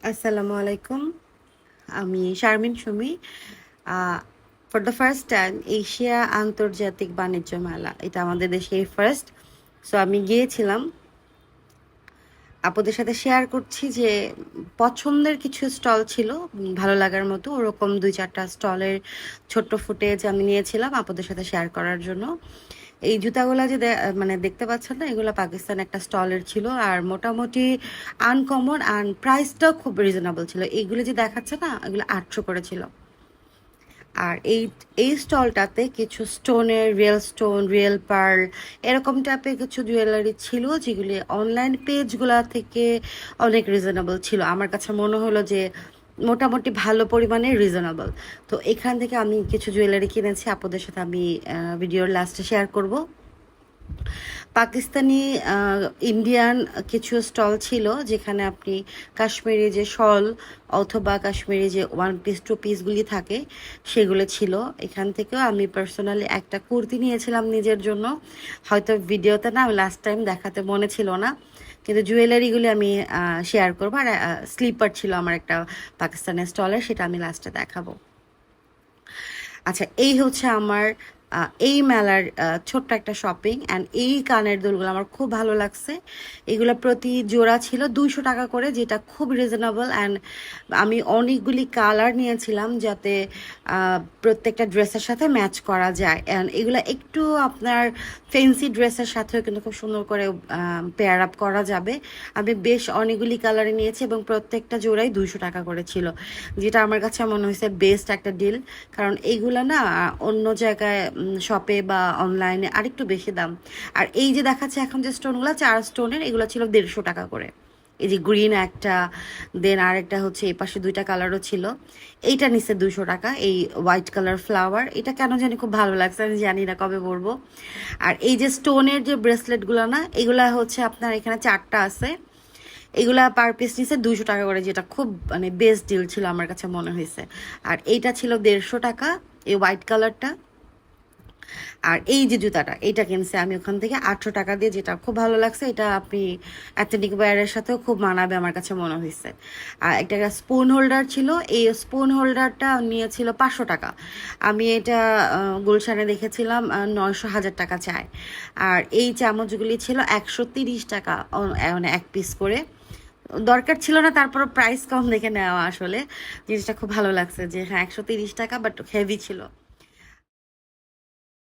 আসসালামু আলাইকুম। আমি Sharmin Sumi. For the first time Asia আন্তর্জাতিক বাণিজ্য মেলা, এটা আমাদের দেশে ফার্স্ট। সো আমি গিয়েছিলাম, আপনাদের সাথে শেয়ার করছি যে পছন্দের কিছু স্টল ছিল, ভালো লাগার মতো ওরকম 2-4টা স্টলের ছোট্ট ফুটেজ আমি নিয়েছিলাম আপনাদের সাথে শেয়ার করার জন্য। এই জুতাগুলা যে মানে দেখতে পাচ্ছেন না, এগুলো পাকিস্তান একটা স্টলের ছিল, আর মোটামুটি আনকমন অ্যান্ড প্রাইসটাও খুব রিজনেবল ছিল। এইগুলো যে দেখাচ্ছে না, এগুলো 800 করে ছিল। আর এই এই স্টলটাতে কিছু স্টোনের, রিয়েল স্টোন, রিয়েল পার্ল, এরকম টাইপের কিছু জুয়েলারি ছিল, যেগুলি অনলাইন পেজগুলা থেকে অনেক রিজনেবল ছিল। আমার কাছে মনে হলো যে মোটামুটি ভালো পরিমাণে রিজনেবল। তো এখান থেকে আমি কিছু জুয়েলারি কিনেছি, আপনাদের সাথে আমি ভিডিওর লাস্টে শেয়ার করব। পাকিস্তানি, ইন্ডিয়ান কিছু স্টল ছিল, যেখানে আপনি কাশ্মীরি যে শল অথবা কাশ্মীরি যে ওয়ান পিস টু পিসগুলি থাকে সেগুলো ছিল। এখান থেকেও আমি পার্সোনালি একটা কুর্তি নিয়েছিলাম নিজের জন্য, হয়তো ভিডিওতে না, লাস্ট টাইম দেখাতে মনে ছিল না, কিন্তু জুয়েলারিগুলি আমি শেয়ার করবো। আর স্লিপার ছিল আমার একটা পাকিস্তানের স্টলের, সেটা আমি লাস্টে দেখাবো। আচ্ছা, এই হচ্ছে আমার এই মেলার ছোট্ট একটা শপিং। অ্যান্ড এই কানের দুলগুলো আমার খুব ভালো লাগছে। এগুলো প্রতি জোড়া ছিল 200 টাকা করে, যেটা খুব রিজনেবল। অ্যান্ড আমি অনেকগুলি কালার নিয়েছিলাম, যাতে প্রত্যেকটা ড্রেসের সাথে ম্যাচ করা যায়। অ্যান্ড এগুলো একটু আপনার ফেন্সি ড্রেসের সাথেও কিন্তু খুব সুন্দর করে পেয়ার আপ করা যাবে। আমি বেশ অনেকগুলি কালারে নিয়েছি এবং প্রত্যেকটা জোড়াই 200 টাকা করে ছিল, যেটা আমার কাছে মনে হয়েছে বেস্ট একটা ডিল। কারণ এইগুলা না অন্য জায়গায় শপে বা অনলাইনে আরেকটু বেশি দাম। আর এই যে দেখাচ্ছে এখন যে স্টোনগুলো 4 স্টোনের, এগুলো ছিল 150 টাকা করে। এই যে গ্রিন একটা, দেন আরেকটা হচ্ছে এই পাশে 2টা কালারও ছিল। এইটা নিচে 200 টাকা, এই হোয়াইট কালার ফ্লাওয়ার, এটা কেন জানি খুব ভালো লাগছে, আমি জানি না কবে পরবো। আর এই যে স্টোনের যে ব্রেসলেটগুলো না, এগুলা হচ্ছে আপনার এখানে 4টা আছে, এগুলা পার পিস নিচে 200 টাকা করে, যেটা খুব মানে বেস্ট ডিল ছিল আমার কাছে মনে হয়েছে। আর এইটা ছিল 150 টাকা, এই হোয়াইট কালারটা। আর এই যে জুতাটা, এটা কিনছে আমি ওখান থেকে 800 টাকা দিয়ে, যেটা খুব ভালো লাগছে। এটা আপনি অ্যাথেনিক ওয়্যারের সাথেও খুব মানাবে আমার কাছে মনে হয়েছে। আর একটা স্পুন হোল্ডার ছিল, এই স্পুন হোল্ডারটা নিয়েছিল 500 টাকা। আমি এটা গুলশানে দেখেছিলাম 900-1000 টাকা চায়। আর এই চামচগুলি ছিল 130 টাকা, মানে এক পিস করে। দরকার ছিল না, তারপর প্রাইস কম দেখে নেওয়া। আসলে জিনিসটা খুব ভালো লাগছে যে হ্যাঁ 130 টাকা, বাট হেভি ছিল।